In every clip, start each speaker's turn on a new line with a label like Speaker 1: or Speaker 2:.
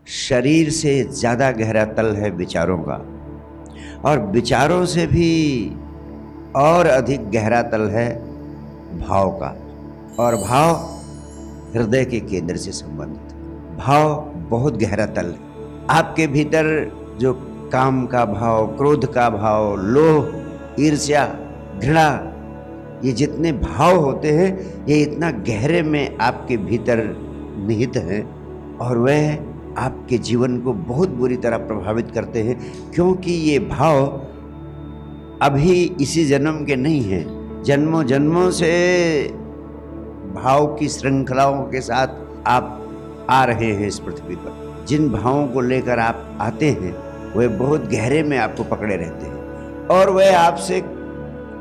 Speaker 1: शरीर से ज़्यादा गहरा तल है विचारों का, और विचारों से भी और अधिक गहरा तल है भाव का। और भाव हृदय के केंद्र से संबंधित है। भाव बहुत गहरा तल है। आपके भीतर जो काम का भाव, क्रोध का भाव, लोभ, ईर्ष्या, घृणा, ये जितने भाव होते हैं ये इतना गहरे में आपके भीतर निहित हैं, और वह आपके जीवन को बहुत बुरी तरह प्रभावित करते हैं, क्योंकि ये भाव अभी इसी जन्म के नहीं हैं। जन्मों जन्मों से भाव की श्रृंखलाओं के साथ आप आ रहे हैं इस पृथ्वी पर। जिन भावों को लेकर आप आते हैं वे बहुत गहरे में आपको पकड़े रहते हैं, और वह आपसे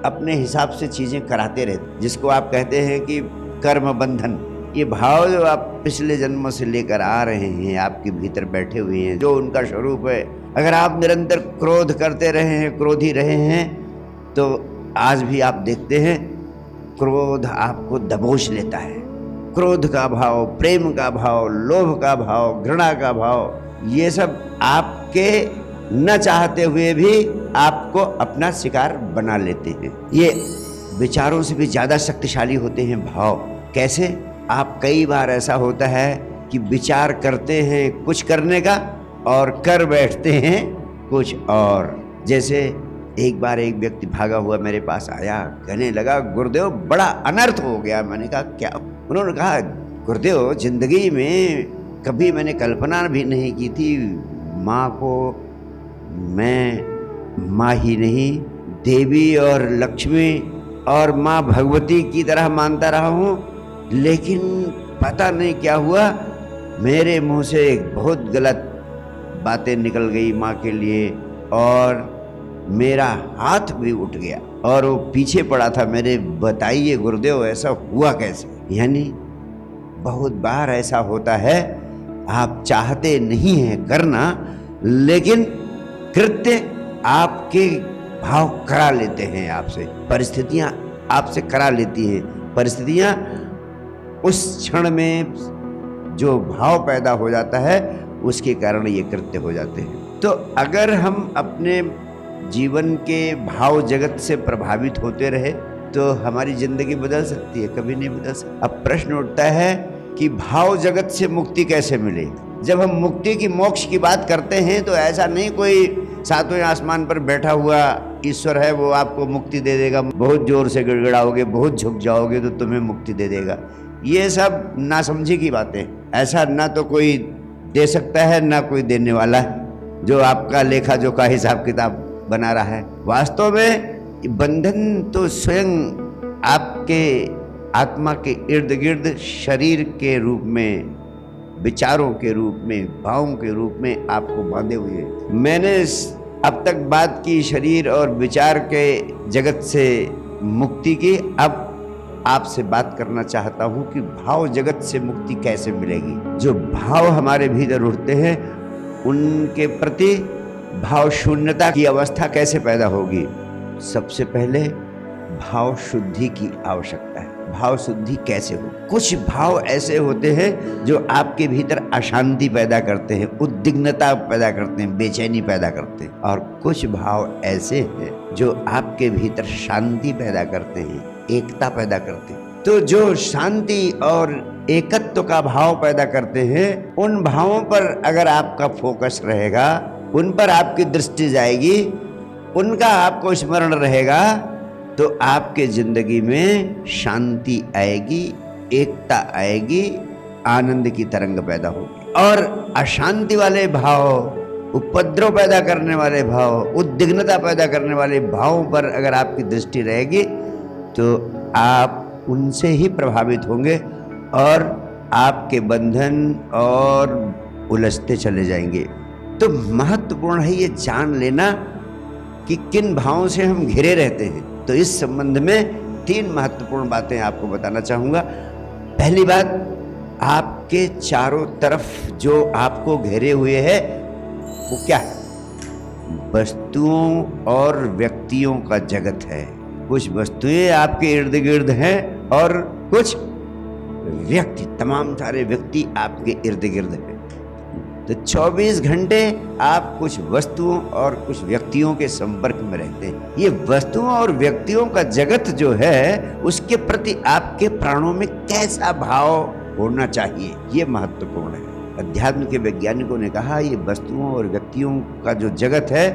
Speaker 1: अपने हिसाब से चीज़ें कराते रहते, जिसको आप कहते हैं कि कर्म बंधन। ये भाव जो आप पिछले जन्मों से लेकर आ रहे हैं आपके भीतर बैठे हुए हैं, जो उनका स्वरूप है। अगर आप निरंतर क्रोध करते रहे हैं, क्रोधी रहे हैं, तो आज भी आप देखते हैं क्रोध आपको दबोच लेता है। क्रोध का भाव, प्रेम का भाव, लोभ का भाव, घृणा का भाव, ये सब आपके न चाहते हुए भी आपको अपना शिकार बना लेते हैं। ये विचारों से भी ज़्यादा शक्तिशाली होते हैं भाव। कैसे? आप कई बार ऐसा होता है कि विचार करते हैं कुछ करने का और कर बैठते हैं कुछ और। जैसे एक बार एक व्यक्ति भागा हुआ मेरे पास आया, कहने लगा, गुरुदेव बड़ा अनर्थ हो गया। मैंने कहा क्या? उन्होंने कहा, गुरुदेव जिंदगी में कभी मैंने कल्पना भी नहीं की थी, माँ को मैं माँ ही नहीं, देवी और लक्ष्मी और माँ भगवती की तरह मानता रहा हूँ, लेकिन पता नहीं क्या हुआ, मेरे मुंह से एक बहुत गलत बातें निकल गई माँ के लिए, और मेरा हाथ भी उठ गया और वो पीछे पड़ा था मेरे। बताइए गुरुदेव ऐसा हुआ कैसे? यानी बहुत बार ऐसा होता है, आप चाहते नहीं हैं करना, लेकिन कृत्य आपके भाव करा लेते हैं आपसे, परिस्थितियां आपसे करा लेती हैं। परिस्थितियां उस क्षण में जो भाव पैदा हो जाता है उसके कारण ये कृत्य हो जाते हैं। तो अगर हम अपने जीवन के भाव जगत से प्रभावित होते रहे तो हमारी जिंदगी बदल सकती है? कभी नहीं बदल सकती। अब प्रश्न उठता है कि भाव जगत से मुक्ति कैसे मिले? जब हम मुक्ति की, मोक्ष की बात करते हैं तो ऐसा नहीं कोई सातवें आसमान पर बैठा हुआ ईश्वर है वो आपको मुक्ति दे देगा, बहुत जोर से गिड़गिड़ाओगे, बहुत झुक जाओगे तो तुम्हें मुक्ति दे देगा। ये सब नासमझी की बातें। ऐसा ना तो कोई दे सकता है ना कोई देने वाला है, जो आपका लेखा जोखा हिसाब किताब बना रहा है। वास्तव में बंधन तो स्वयं आपके आत्मा के इर्द गिर्द शरीर के रूप में, विचारों के रूप में, भावों के रूप में आपको बांधे हुए हैं। मैंने अब तक बात की शरीर और विचार के जगत से मुक्ति की। अब आपसे बात करना चाहता हूं कि भाव जगत से मुक्ति कैसे मिलेगी। जो भाव हमारे भीतर उठते हैं उनके प्रति भाव शून्यता की अवस्था कैसे पैदा होगी? सबसे पहले भाव शुद्धि की आवश्यकता है। भाव शुद्धि कैसे हो? कुछ भाव ऐसे होते हैं जो आपके भीतर अशांति पैदा करते हैं, उद्विग्नता पैदा करते हैं, बेचैनी पैदा करते हैं, और कुछ भाव ऐसे हैं जो आपके भीतर शांति पैदा करते हैं, एकता पैदा करते हैं। तो जो शांति और एकत्व का भाव पैदा करते हैं, उन भावों पर अगर आपका फोकस रहेगा, उन पर आपकी दृष्टि जाएगी, उनका आपको स्मरण रहेगा, तो आपके जिंदगी में शांति आएगी, एकता आएगी, आनंद की तरंग पैदा होगी। और अशांति वाले भाव, उपद्रव पैदा करने वाले भाव, उद्विग्नता पैदा करने वाले भावों पर अगर आपकी दृष्टि रहेगी तो आप उनसे ही प्रभावित होंगे और आपके बंधन और उलझते चले जाएंगे। तो महत्वपूर्ण है ये जान लेना कि किन भावों से हम घिरे रहते हैं। तो इस संबंध में 3 महत्वपूर्ण बातें आपको बताना चाहूँगा। पहली बात, आपके चारों तरफ जो आपको घेरे हुए है वो क्या है? वस्तुओं और व्यक्तियों का जगत है। कुछ वस्तुएं आपके इर्द गिर्द हैं और कुछ व्यक्ति, तमाम सारे व्यक्ति आपके इर्द गिर्द हैं। तो 24 घंटे आप कुछ वस्तुओं और कुछ व्यक्तियों के संपर्क में रहते हैं। ये वस्तुओं और व्यक्तियों का जगत जो है, उसके प्रति आपके प्राणों में कैसा भाव होना चाहिए, ये महत्वपूर्ण है। अध्यात्म के वैज्ञानिकों ने कहा ये वस्तुओं और व्यक्तियों का जो जगत है,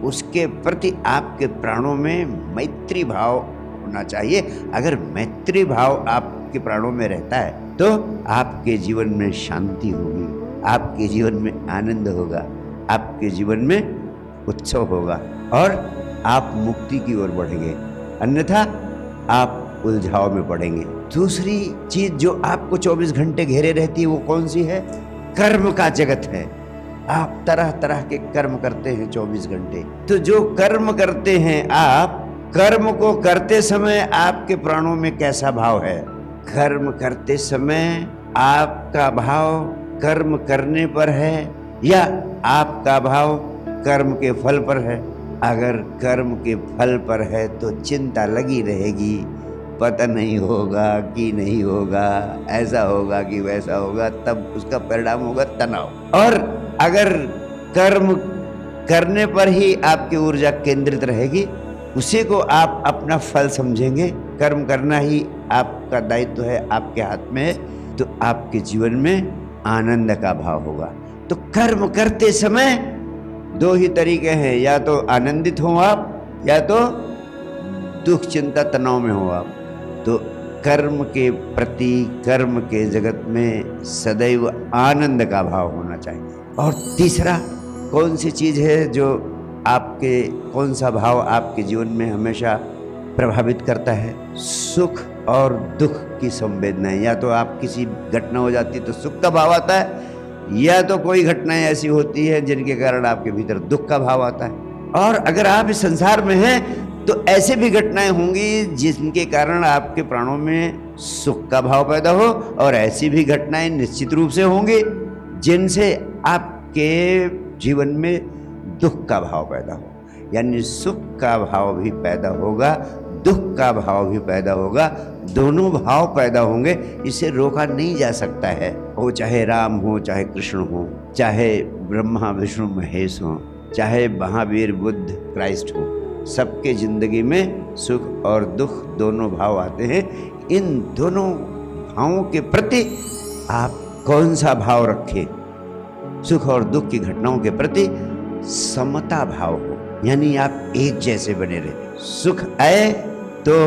Speaker 1: उसके प्रति आपके प्राणों में मैत्री भाव होना चाहिए। अगर मैत्री भाव आपके प्राणों में रहता है तो आपके जीवन में शांति होगी, आपके जीवन में आनंद होगा, आपके जीवन में उत्सव होगा और आप मुक्ति की ओर बढ़ेंगे, अन्यथा आप उलझाव में पड़ेंगे। दूसरी चीज जो आपको 24 घंटे घेरे रहती है वो कौन सी है? कर्म का जगत है। आप तरह तरह के कर्म करते हैं 24 घंटे। तो जो कर्म करते हैं आप, कर्म को करते समय आपके प्राणों में कैसा भाव है? कर्म करते समय आपका भाव कर्म करने पर है या आपका भाव कर्म के फल पर है? अगर कर्म के फल पर है तो चिंता लगी रहेगी, पता नहीं होगा कि नहीं होगा, ऐसा होगा कि वैसा होगा, तब उसका परिणाम होगा तनाव। और अगर कर्म करने पर ही आपकी ऊर्जा केंद्रित रहेगी, उसी को आप अपना फल समझेंगे, कर्म करना ही आपका दायित्व है, आपके हाथ में है, तो आपके जीवन में आनंद का भाव होगा। तो कर्म करते समय दो ही तरीके हैं, या तो आनंदित हो आप या तो दुख चिंता तनाव में हो आप। तो कर्म के प्रति, कर्म के जगत में सदैव आनंद का भाव होना चाहिए। और तीसरा कौन सी चीज है जो आपके, कौन सा भाव आपके जीवन में हमेशा प्रभावित करता है? सुख और दुख की संवेदनाएं। या तो आप किसी घटना हो जाती है तो सुख का भाव आता है, या तो कोई घटनाएं ऐसी होती है जिनके कारण आपके भीतर दुख का भाव आता है। और अगर आप इस संसार में हैं तो ऐसे भी घटनाएं होंगी जिनके कारण आपके प्राणों में सुख का भाव पैदा हो, और ऐसी भी घटनाएं निश्चित रूप से होंगी जिनसे आपके जीवन में दुख का भाव पैदा हो। यानी सुख का भाव भी पैदा होगा, दुख का भाव भी पैदा होगा, दोनों भाव पैदा होंगे। इसे रोका नहीं जा सकता है। वो चाहे राम हो, चाहे कृष्ण हो, चाहे ब्रह्मा विष्णु महेश हो, चाहे महावीर बुद्ध क्राइस्ट हो, सबके जिंदगी में सुख और दुख दोनों भाव आते हैं। इन दोनों भावों के प्रति आप कौन सा भाव रखें? सुख और दुख की घटनाओं के प्रति समता भाव हो, यानी आप एक जैसे बने रहे। सुख आए तो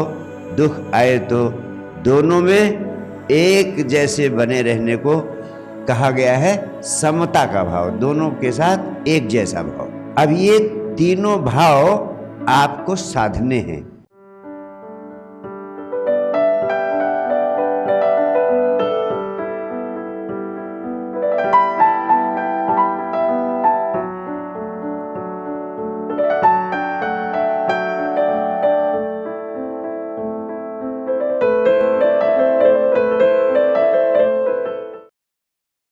Speaker 1: दुख आए तो दोनों में एक जैसे बने रहने को कहा गया है समता का भाव, दोनों के साथ एक जैसा भाव। अब ये तीनों भाव आपको साधने हैं।